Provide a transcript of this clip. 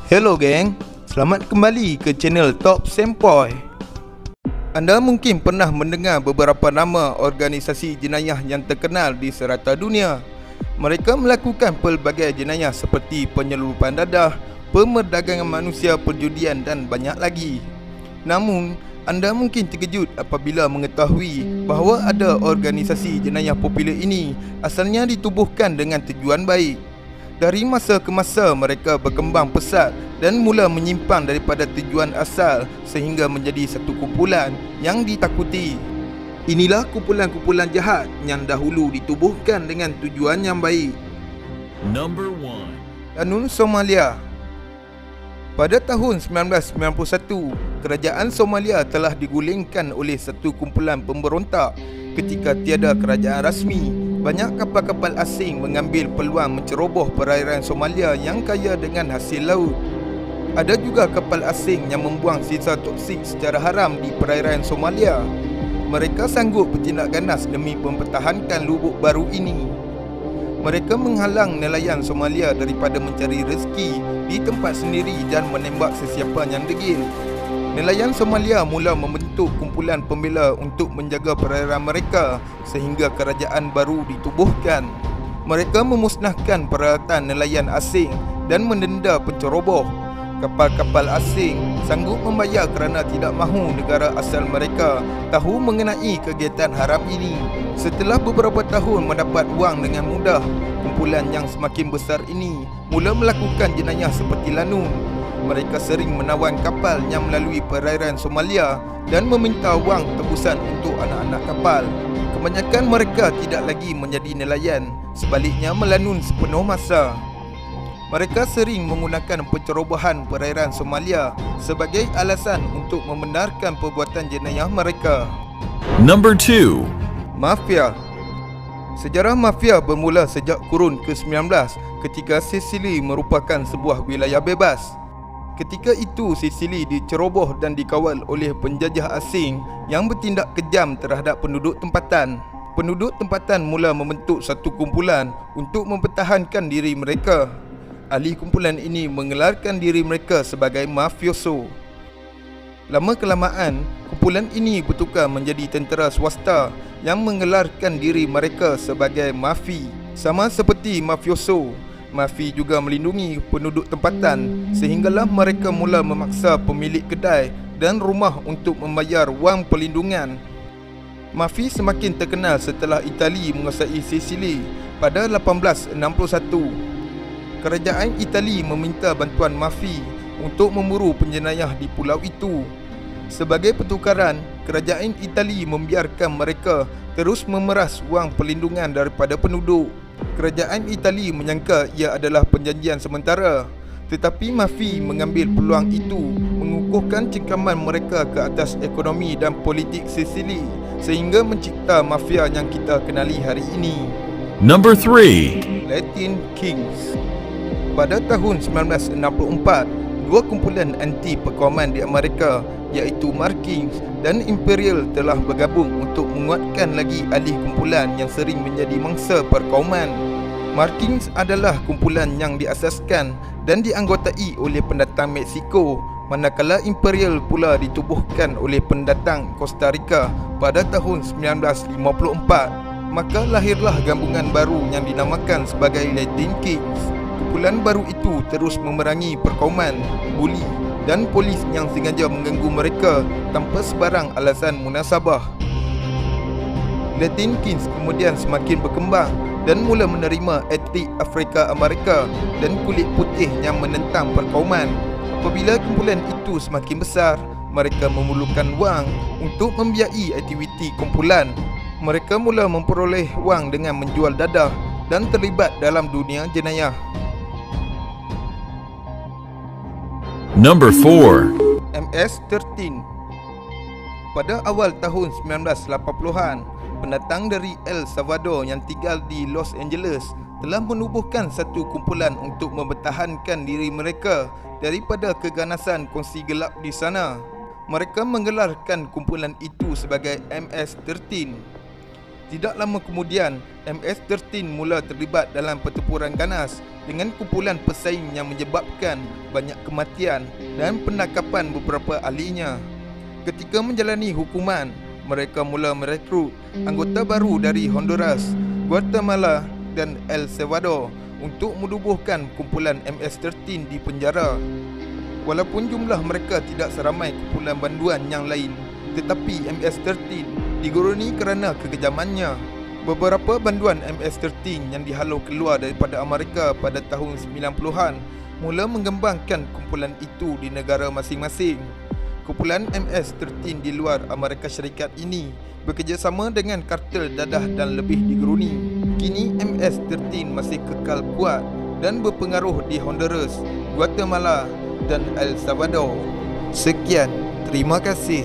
Hello geng, selamat kembali ke channel Top Sempoi. Anda mungkin pernah mendengar beberapa nama organisasi jenayah yang terkenal di serata dunia. Mereka melakukan pelbagai jenayah seperti penyelundupan dadah, pemerdagangan manusia, perjudian dan banyak lagi. Namun, anda mungkin terkejut apabila mengetahui bahawa ada organisasi jenayah popular ini asalnya ditubuhkan dengan tujuan baik. Dari masa ke masa mereka berkembang pesat dan mula menyimpang daripada tujuan asal sehingga menjadi satu kumpulan yang ditakuti. Inilah kumpulan-kumpulan jahat yang dahulu ditubuhkan dengan tujuan yang baik. Number 1. Lanun Somalia. Pada tahun 1991, kerajaan Somalia telah digulingkan oleh satu kumpulan pemberontak. Ketika tiada kerajaan rasmi, banyak kapal-kapal asing mengambil peluang menceroboh perairan Somalia yang kaya dengan hasil laut. Ada juga kapal asing yang membuang sisa toksik secara haram di perairan Somalia. Mereka sanggup bertindak ganas demi mempertahankan lubuk baru ini. Mereka menghalang nelayan Somalia daripada mencari rezeki di tempat sendiri dan menembak sesiapa yang degil. Nelayan Somalia mula membentuk kumpulan pembela untuk menjaga perairan mereka sehingga kerajaan baru ditubuhkan. Mereka memusnahkan peralatan nelayan asing dan mendenda penceroboh. Kapal-kapal asing sanggup membayar kerana tidak mahu negara asal mereka tahu mengenai kegiatan haram ini. Setelah beberapa tahun mendapat wang dengan mudah, kumpulan yang semakin besar ini mula melakukan jenayah seperti lanun. Mereka sering menawan kapal yang melalui perairan Somalia dan meminta wang tebusan untuk anak-anak kapal. Kebanyakan mereka tidak lagi menjadi nelayan, sebaliknya melanun sepenuh masa. Mereka sering menggunakan pencerobohan perairan Somalia sebagai alasan untuk membenarkan perbuatan jenayah mereka. Number 2. Mafia. Sejarah mafia bermula sejak kurun ke-19 ketika Sicily merupakan sebuah wilayah bebas. Ketika itu Sicily diceroboh dan dikawal oleh penjajah asing yang bertindak kejam terhadap penduduk tempatan. Penduduk tempatan mula membentuk satu kumpulan untuk mempertahankan diri mereka. Ahli kumpulan ini mengelarkan diri mereka sebagai mafioso. Lama-kelamaan, kumpulan ini bertukar menjadi tentera swasta yang mengelarkan diri mereka sebagai mafi. Sama seperti mafioso, mafi juga melindungi penduduk tempatan sehinggalah mereka mula memaksa pemilik kedai dan rumah untuk membayar wang perlindungan. Mafi semakin terkenal setelah Itali menguasai Sicily pada 1861. Kerajaan Itali meminta bantuan mafi untuk memburu penjenayah di pulau itu. Sebagai pertukaran, kerajaan Itali membiarkan mereka terus memeras wang perlindungan daripada penduduk. Kerajaan Itali menyangka ia adalah perjanjian sementara, tetapi mafi mengambil peluang itu mengukuhkan cengkaman mereka ke atas ekonomi dan politik Sicily sehingga mencipta mafia yang kita kenali hari ini. Number 3. Latin Kings. Pada tahun 1964, dua kumpulan anti perkauman di Amerika iaitu Markings dan Imperial telah bergabung untuk menguatkan lagi ahli kumpulan yang sering menjadi mangsa perkauman. Markings adalah kumpulan yang diasaskan dan dianggotai oleh pendatang Meksiko, manakala Imperial pula ditubuhkan oleh pendatang Costa Rica pada tahun 1954. Maka lahirlah gabungan baru yang dinamakan sebagai Latin Kings. Kumpulan baru itu terus memerangi perkauman, buli dan polis yang sengaja mengganggu mereka tanpa sebarang alasan munasabah. Latin Kings kemudian semakin berkembang dan mula menerima etnik Afrika Amerika dan kulit putih yang menentang perkauman. Apabila kumpulan itu semakin besar, mereka memerlukan wang untuk membiayai aktiviti kumpulan. Mereka mula memperoleh wang dengan menjual dadah dan terlibat dalam dunia jenayah. Number 4. MS-13. Pada awal tahun 1980-an, pendatang dari El Salvador yang tinggal di Los Angeles telah menubuhkan satu kumpulan untuk mempertahankan diri mereka daripada keganasan kongsi gelap di sana. Mereka menggelarkan kumpulan itu sebagai MS-13. Tidak lama kemudian, MS-13 mula terlibat dalam pertempuran ganas dengan kumpulan pesaing yang menyebabkan banyak kematian dan penangkapan beberapa ahlinya. Ketika menjalani hukuman, mereka mula merekrut anggota baru dari Honduras, Guatemala dan El Salvador untuk menubuhkan kumpulan MS-13 di penjara. Walaupun jumlah mereka tidak seramai kumpulan banduan yang lain, tetapi MS-13 diguruni kerana kekejamannya. Beberapa banduan MS-13 yang dihalau keluar daripada Amerika pada tahun 90-an mula mengembangkan kumpulan itu di negara masing-masing. Kumpulan MS-13 di luar Amerika Syarikat ini bekerjasama dengan kartel dadah dan lebih digeruni. Kini MS-13 masih kekal kuat dan berpengaruh di Honduras, Guatemala dan El Salvador. Sekian, terima kasih.